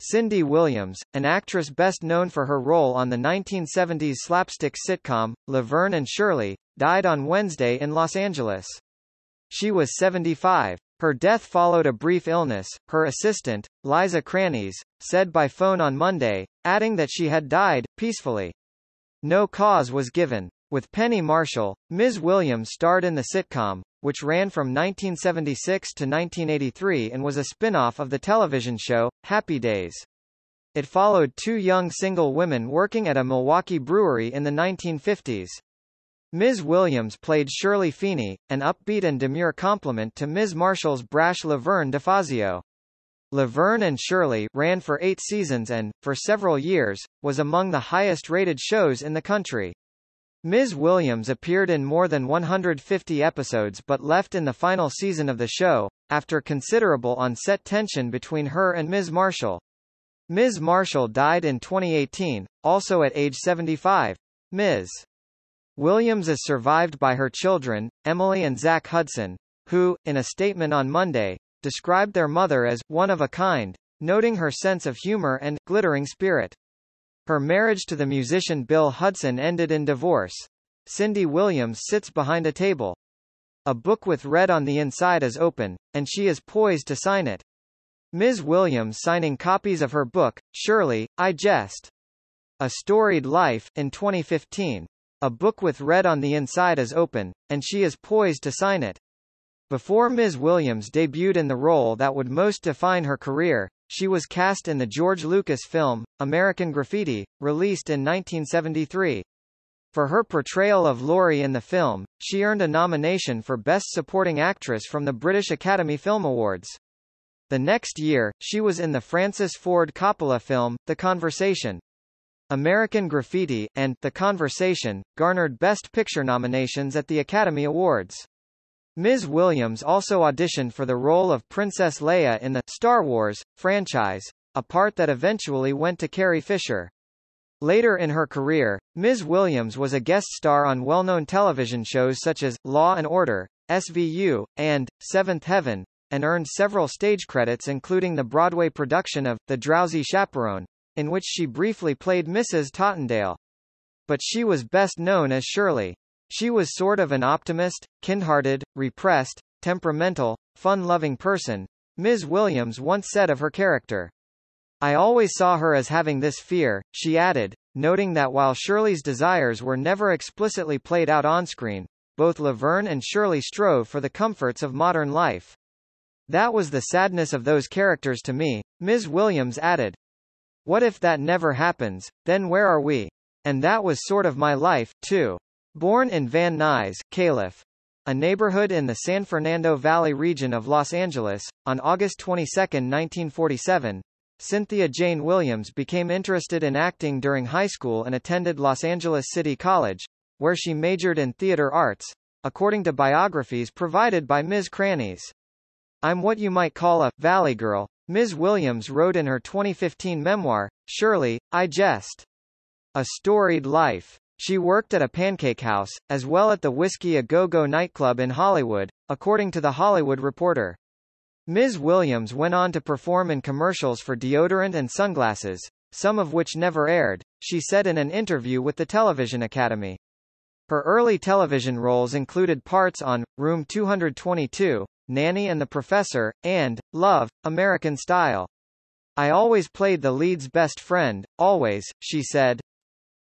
Cindy Williams, an actress best known for her role on the 1970s slapstick sitcom, Laverne and Shirley, died on Wednesday in Los Angeles. She was 75. Her death followed a brief illness, her assistant, Liza Cranis, said by phone on Monday, adding that she had died peacefully. No cause was given. With Penny Marshall, Ms. Williams starred in the sitcom, which ran from 1976 to 1983 and was a spin-off of the television show, Happy Days. It followed two young single women working at a Milwaukee brewery in the 1950s. Ms. Williams played Shirley Feeney, an upbeat and demure complement to Ms. Marshall's brash Laverne DeFazio. Laverne and Shirley ran for 8 seasons and, for several years, was among the highest-rated shows in the country. Ms. Williams appeared in more than 150 episodes but left in the final season of the show, after considerable on-set tension between her and Ms. Marshall. Ms. Marshall died in 2018, also at age 75. Ms. Williams is survived by her children, Emily and Zak Hudson, who, in a statement on Monday, described their mother as one of a kind, noting her sense of humor and glittering spirit. Her marriage to the musician Bill Hudson ended in divorce. Cindy Williams sits behind a table. A book with red on the inside is open, and she is poised to sign it. Ms. Williams signing copies of her book, Shirley, I Jest. A Storied Life, in 2015. A book with red on the inside is open, and she is poised to sign it. Before Ms. Williams debuted in the role that would most define her career, she was cast in the George Lucas film, American Graffiti, released in 1973. For her portrayal of Laurie in the film, she earned a nomination for Best Supporting Actress from the British Academy Film Awards. The next year, she was in the Francis Ford Coppola film, The Conversation. American Graffiti, and The Conversation, garnered Best Picture nominations at the Academy Awards. Ms. Williams also auditioned for the role of Princess Leia in the Star Wars franchise, a part that eventually went to Carrie Fisher. Later in her career, Ms. Williams was a guest star on well-known television shows such as Law and Order, SVU, and Seventh Heaven, and earned several stage credits including the Broadway production of The Drowsy Chaperone, in which she briefly played Mrs. Tottendale. But she was best known as Shirley. She was sort of an optimist, kind-hearted, repressed, temperamental, fun-loving person, Ms. Williams once said of her character. I always saw her as having this fear, she added, noting that while Shirley's desires were never explicitly played out on-screen, both Laverne and Shirley strove for the comforts of modern life. That was the sadness of those characters to me, Ms. Williams added. What if that never happens, then where are we? And that was sort of my life, too. Born in Van Nuys, Calif., a neighborhood in the San Fernando Valley region of Los Angeles, on August 22, 1947, Cynthia Jane Williams became interested in acting during high school and attended Los Angeles City College, where she majored in theater arts, according to biographies provided by Ms. Cranis. I'm what you might call a valley girl, Ms. Williams wrote in her 2015 memoir, Shirley, I Jest. A Storied Life. She worked at a pancake house, as well at the Whiskey A Go-Go nightclub in Hollywood, according to The Hollywood Reporter. Ms. Williams went on to perform in commercials for deodorant and sunglasses, some of which never aired, she said in an interview with the Television Academy. Her early television roles included parts on Room 222, Nanny and the Professor, and Love, American Style. I always played the lead's best friend, always, she said.